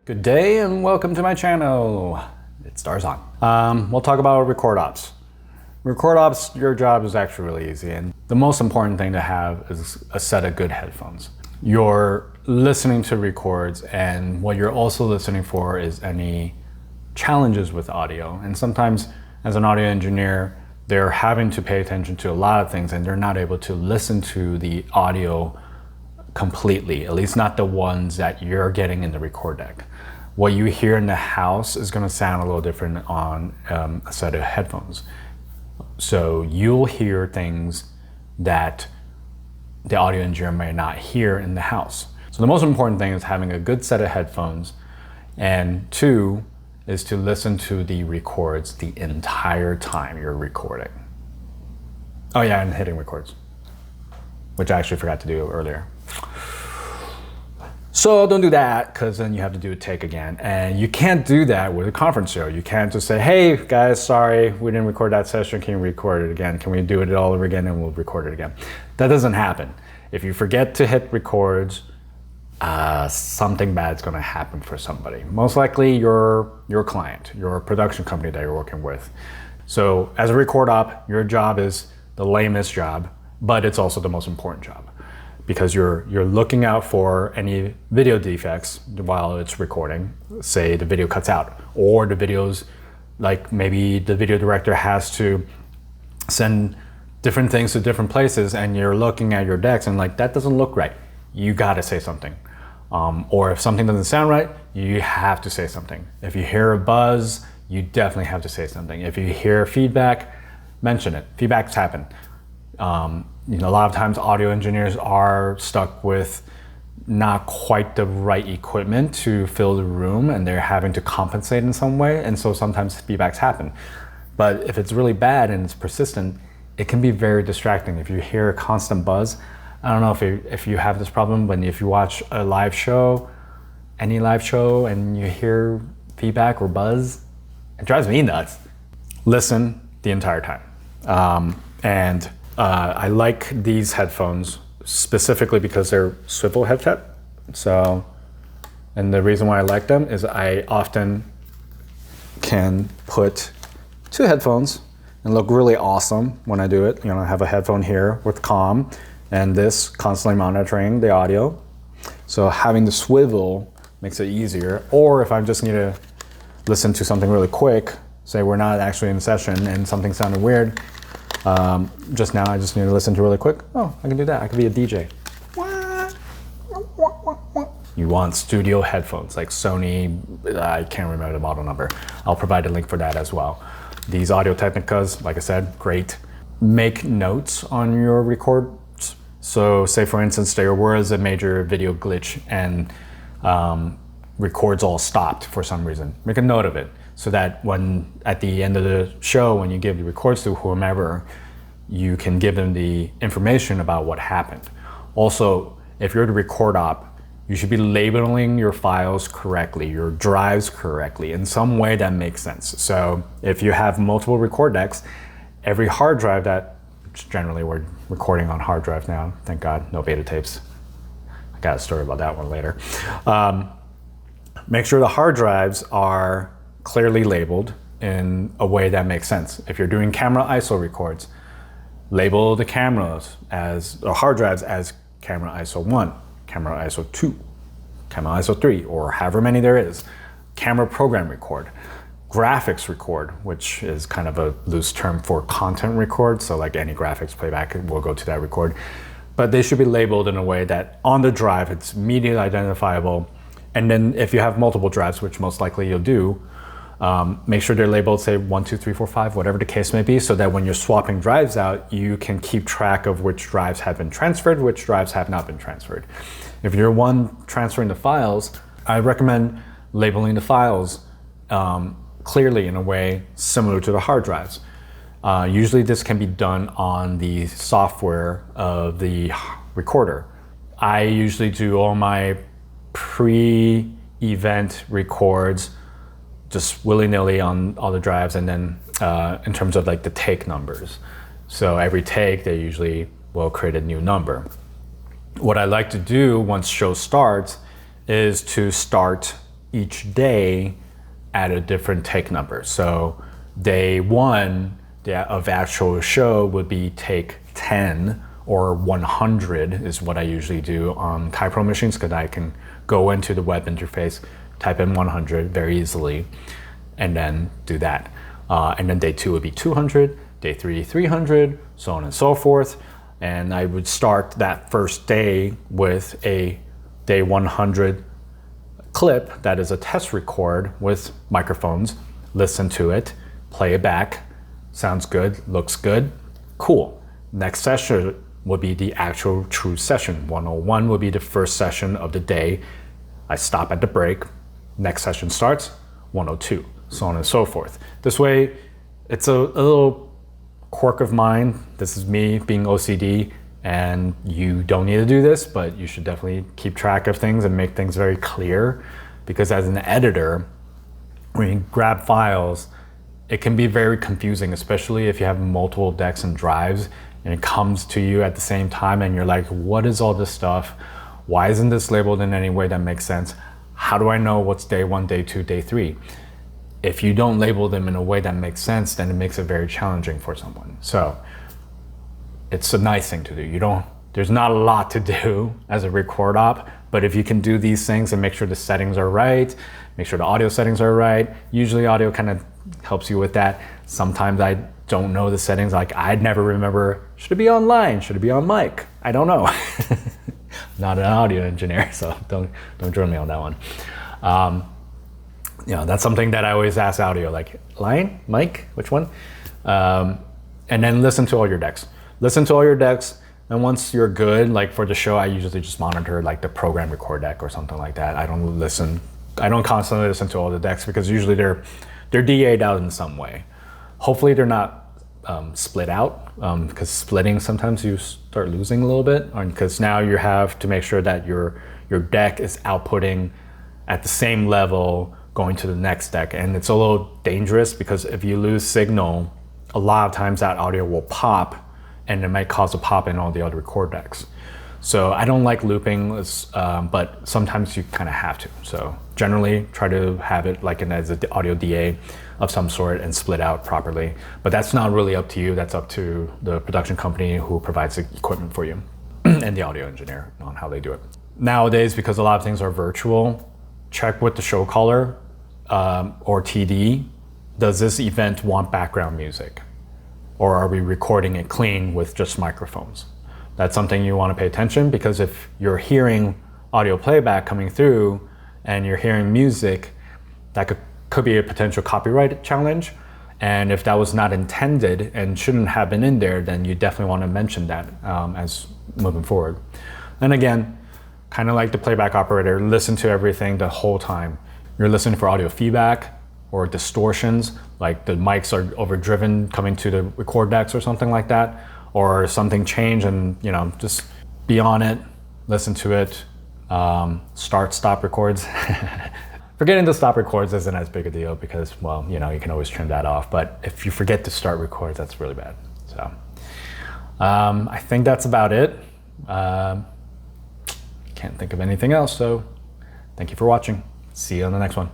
Good day and welcome to my channel. It's Darzon. We'll talk about record ops. Record ops, your job is actually really easy, and the most important thing to have is a set of good headphones. You're listening to records, and what you're also listening for is any challenges with audio. And sometimes as an audio engineer, they're having to pay attention to a lot of things and they're not able to listen to the audio completely, at least not the ones that you're getting in the record deck. What you hear in the house is going to sound a little different on a set of headphones. So you'll hear things that the audio engineer may not hear in the house. So the most important thing is having a good set of headphones, and two is to listen to the records the entire time you're recording. Oh yeah, and hitting records, which I actually forgot to do earlier. So don't do that, because then you have to do a take again. And you can't do that with a conference show. You can't just say, hey guys, sorry, we didn't record that session. Can you record it again? Can we do it all over again and we'll record it again? That doesn't happen. If you forget to hit records, something bad's gonna happen for somebody. Most likely your client, your production company that you're working with. So as a record op, your job is the lamest job, but it's also the most important job, because you're looking out for any video defects while it's recording. Say the video cuts out, or the videos, like maybe the video director has to send different things to different places and you're looking at your decks and like, that doesn't look right. You gotta say something. Or if something doesn't sound right, you have to say something. If you hear a buzz, you definitely have to say something. If you hear feedback, mention it. Feedbacks happen. A lot of times audio engineers are stuck with not quite the right equipment to fill the room, and they're having to compensate in some way, and so sometimes feedbacks happen. But if it's really bad and it's persistent, it can be very distracting. If you hear a constant buzz, I don't know if you have this problem, but if you watch a live show, any live show, and you hear feedback or buzz, it drives me nuts. Listen the entire time. I like these headphones specifically because they're swivel headset. So, and the reason why I like them is I often can put two headphones and look really awesome when I do it. I have a headphone here with comm and this constantly monitoring the audio. So having the swivel makes it easier. Or if I just need to listen to something really quick, say we're not actually in session and something sounded weird, just now I just need to listen to really quick. Oh, I can do that. I can be a DJ. You want studio headphones like Sony, I can't remember the model number. I'll provide a link for that as well. These Audio-Technicas, like I said, great. Make notes on your records. So say for instance, there was a major video glitch and records all stopped for some reason. Make a note of it, so that when at the end of the show, when you give the records to whomever, you can give them the information about what happened. Also, if you're the record op, you should be labeling your files correctly, your drives correctly, in some way that makes sense. So if you have multiple record decks, every hard drive that, generally we're recording on hard drive now, thank God, no beta tapes. I got a story about that one later. Make sure the hard drives are clearly labeled in a way that makes sense. If you're doing camera ISO records, label the cameras or hard drives as camera ISO 1, camera ISO 2, camera ISO 3, or however many there is. Camera program record, graphics record, which is kind of a loose term for content record, so like any graphics playback will go to that record. But they should be labeled in a way that on the drive it's immediately identifiable. And then if you have multiple drives, which most likely you'll do, make sure they're labeled, say 1, 2, 3, 4, 5, whatever the case may be, so that when you're swapping drives out, you can keep track of which drives have been transferred, which drives have not been transferred. If you're one transferring the files, I recommend labeling the files clearly in a way similar to the hard drives. Usually this can be done on the software of the recorder. I usually do all my pre-event records just willy-nilly on all the drives, and then in terms of like the take numbers. So every take, they usually will create a new number. What I like to do once show starts is to start each day at a different take number. So day 1 of actual show would be take 10 or 100 is what I usually do on Kai Pro machines, because I can go into the web interface, type in 100 very easily, and then do that. And then day 2 would be 200, day 3, 300, so on and so forth. And I would start that first day with a day 100 clip that is a test record with microphones. Listen to it, play it back, sounds good, looks good, cool. Next session would be the actual true session. 101 would be the first session of the day. I stop at the break, next session starts, 102, so on and so forth. This way, it's a little quirk of mine. This is me being OCD, and you don't need to do this, but you should definitely keep track of things and make things very clear, because as an editor, when you grab files, it can be very confusing, especially if you have multiple decks and drives and it comes to you at the same time and you're like, what is all this stuff? Why isn't this labeled in any way that makes sense? How do I know what's day 1, day 2, day 3? If you don't label them in a way that makes sense, then it makes it very challenging for someone. So it's a nice thing to do. There's not a lot to do as a record op, but if you can do these things and make sure the settings are right, make sure the audio settings are right, usually audio kind of helps you with that. Sometimes I don't know the settings, like I'd never remember, should it be on line, should it be on mic? I don't know. Not an audio engineer, so don't drill me on that one. That's something that I always ask audio, like line, mic, which one? And then listen to all your decks. Listen to all your decks, and once you're good, like for the show, I usually just monitor like the program record deck or something like that. I don't constantly listen to all the decks, because usually they're DA'd out in some way. Hopefully they're not split out, because splitting, sometimes you start losing a little bit, because now you have to make sure that your deck is outputting at the same level going to the next deck. And it's a little dangerous, because if you lose signal, a lot of times that audio will pop, and it might cause a pop in all the other record decks. So I don't like looping, but sometimes you kind of have to. So generally try to have it like as an audio DA of some sort and split out properly. But that's not really up to you. That's up to the production company who provides the equipment for you and the audio engineer on how they do it. Nowadays, because a lot of things are virtual, check with the show caller or TD. Does this event want background music? Or are we recording it clean with just microphones? That's something you want to pay attention, because if you're hearing audio playback coming through and you're hearing music, that could be a potential copyright challenge. And if that was not intended and shouldn't have been in there, then you definitely want to mention that as moving forward. And again, kind of like the playback operator, listen to everything the whole time. You're listening for audio feedback or distortions, like the mics are overdriven coming to the record decks or something like that, or something changed, and just be on it, listen to it, start, stop records. Forgetting to stop records isn't as big a deal, because, well, you can always trim that off, but if you forget to start records, that's really bad. So I think that's about it. Can't think of anything else, so thank you for watching. See you on the next one.